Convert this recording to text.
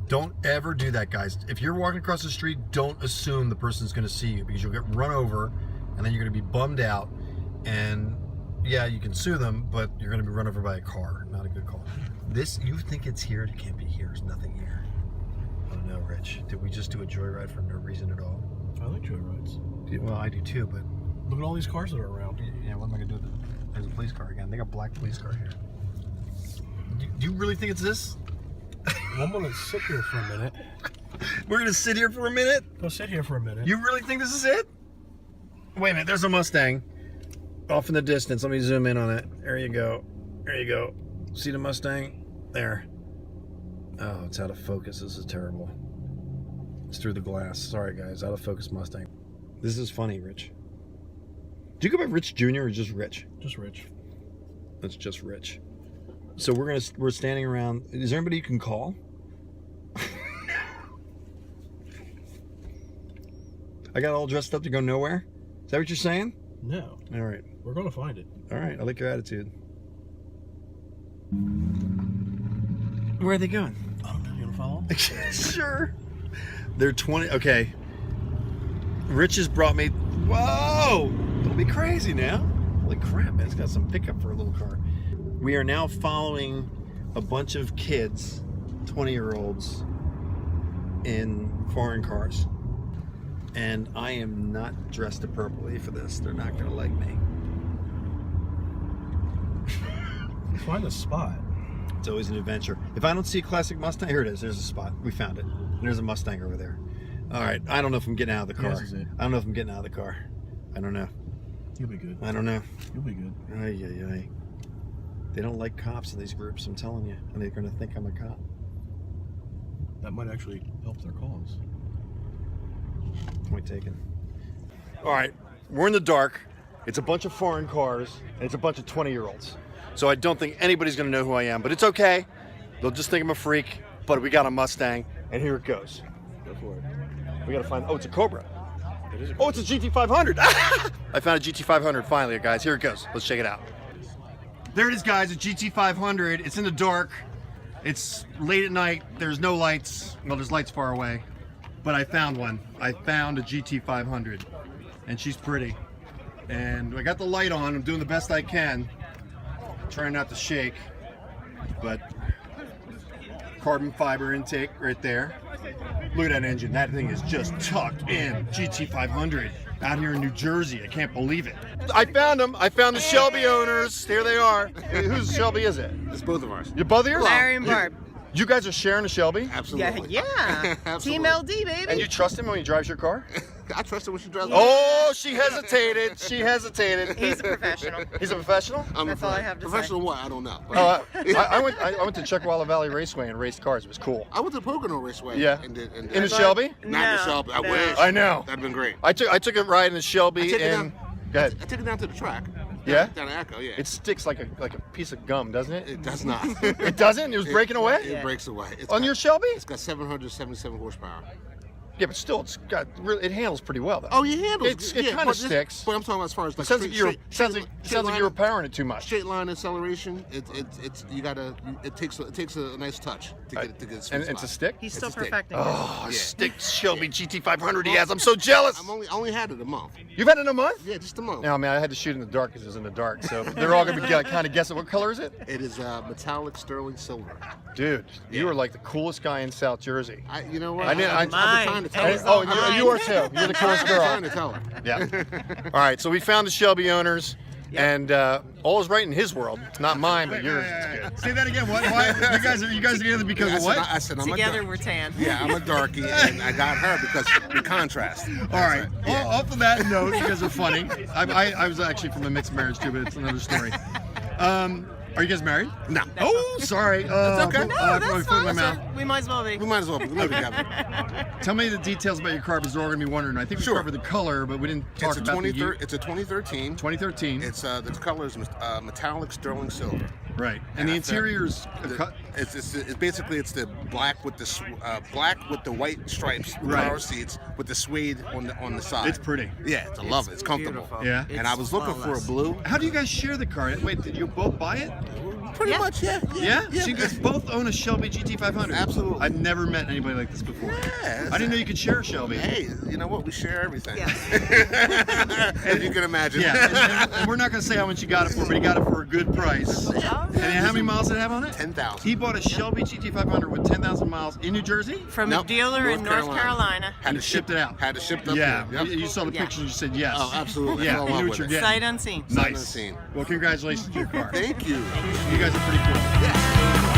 Don't ever do that, guys. If you're walking across the street, don't assume the person's going to see you, because you'll get run over and then you're going to be bummed out. And yeah, you can sue them, but you're going to be run over by a car. Not a good call. This, you think it's here? It can't be here. There's nothing here. Oh no, Rich. Did we just do a joyride for no reason at all? I like joyrides. Well, I do too, but... Look at all these cars that are around. Yeah, what am I going to do with it? There's a police car again. They got a black police car here. Do you really think it's this? Well, I'm going to sit here for a minute. We're going to sit here for a minute? Go sit here for a minute. You really think this is it? Wait a minute, there's a Mustang off in the distance. Let me zoom in on it. There you go. There you go. See the Mustang? There. Oh, it's out of focus. This is terrible. It's through the glass. Sorry, guys. Out of focus Mustang. This is funny, Rich. Do you go by Rich Jr. or just Rich? Just Rich. That's just Rich. So we're standing around. Is there anybody you can call? I got all dressed up to go nowhere? Is that what you're saying? No. All right. We're going to find it. All right. I like your attitude. Where are they going? I don't know. You want to follow them? Sure. They're 20. Okay. Rich has brought me. Whoa! Don't be crazy now. Holy crap, man. It's got some pickup for a little car. We are now following a bunch of kids, 20-year-olds, in foreign cars. And I am not dressed appropriately for this. They're not going to like me. Find a spot. It's always an adventure. If I don't see a classic Mustang, here it is. There's a spot. We found it. And there's a Mustang over there. All right. I don't know if I'm getting out of the car. This is it. I don't know if I'm getting out of the car. I don't know. You'll be good. I don't know. You'll be good. Ay, ay, ay. They don't like cops in these groups, I'm telling you. And they're going to think I'm a cop. That might actually help their cause. Point taken. All right. We're in the dark. It's a bunch of foreign cars. And it's a bunch of 20-year-olds. So I don't think anybody's going to know who I am. But it's okay. They'll just think I'm a freak. But we got a Mustang. And here it goes. Go for it. We got to find... Oh, it's a Cobra. It is a Oh, it's a GT500. I found a GT500 finally, guys. Here it goes. Let's check it out. There it is, guys. A GT500. It's in the dark. It's late at night. There's no lights. Well, there's lights far away. But I found one. I found a GT500. And she's pretty. And I got the light on. I'm doing the best I can. Trying not to shake. But carbon fiber intake right there. Look at that engine. That thing is just tucked in. GT500 out here in New Jersey. I can't believe it. I found them. I found the Shelby owners. Here they are. Whose Shelby is it? It's both of ours. You're both of yours? Larry and Barb. You guys are sharing a Shelby? Absolutely. Yeah. Team LD, baby. And you trust him when he drives your car? I trust her when she drives. Oh, she hesitated. She hesitated. He's a professional. He's a professional? That's all I have to say. Professional what? I don't know. I went to Checkerwalla Valley Raceway and raced cars. It was cool. I went to Pocono Raceway. Yeah. And In the Shelby? Not in the Shelby. I wish. I know. That'd been great. I took a ride in the Shelby Go ahead. I took it down to the track. Yeah? Down to Echo, yeah. It sticks like a piece of gum, doesn't it? It does not. It doesn't? It was breaking away? It breaks away. On your Shelby? It's got 777 horsepower. Yeah, but still, it handles pretty well, though. Oh, you handles. It kind of sticks. But I'm talking about as far as like Sounds like you were powering it too much. Straight line acceleration. It takes a nice touch to get it to get it. And it's a stick. He's still It's a stick. perfecting it. Oh, stick Shelby GT500 he has. I'm so jealous. I only had it a month. You've had it a month? Yeah, just a month. No, man, I had to shoot in the dark because it was in the dark. So they're all gonna be kind of guessing. What color is it? It is metallic sterling silver. Dude, you are like the coolest guy in South Jersey. You know what? I've been trying to tell her. Oh, you are too. You're the coolest girl. I'm trying to tell her. Yeah. All right, so we found the Shelby owners, and all is right in his world. Not mine, but yours. It's good. Say that again. What? Why? You guys together because of what? I said I'm Together a we're tan. Yeah, I'm a darkie, and I got her because the contrast. All right. Off of that note, you guys are funny. I was actually from a mixed marriage too, but it's another story. Are you guys married? No. Oh, sorry. That's okay. No, that's fine. Mouth. We might as well be. We might as well be. We live together. Tell me the details about your car because they're all going to be wondering. I think we covered the color, but we didn't talk about the year. It's a 2013. 2013. It's the color is metallic sterling silver. Right. And the interior's it's basically the black with the white stripes power seats with the suede on the side. It's pretty. Yeah, I love it. It's comfortable. Yeah. And I was looking for a blue. How do you guys share the car? Wait, did you both buy it? Pretty much, yeah. Yeah? So you guys both own a Shelby GT500? Absolutely. I've never met anybody like this before. Yeah, I didn't know you could share a Shelby. Hey, you know what? We share everything. Yeah. As you can imagine. Yeah, and we're not going to say how much you got it for, but he got it for a good price. Oh, And how many miles did it have on it? 10,000. He bought a Shelby GT500 with 10,000 miles in New Jersey? From Nope, a dealer in North Carolina. Had And to shipped it out. Had to ship it up Yeah, there. Yep. you saw the Yeah. pictures, you said yes. Oh, absolutely. Yeah, Follow you up knew what with you're it. getting. Sight unseen. Sight Nice. unseen. Well, congratulations to your car. Thank you. You guys are pretty cool. Yeah.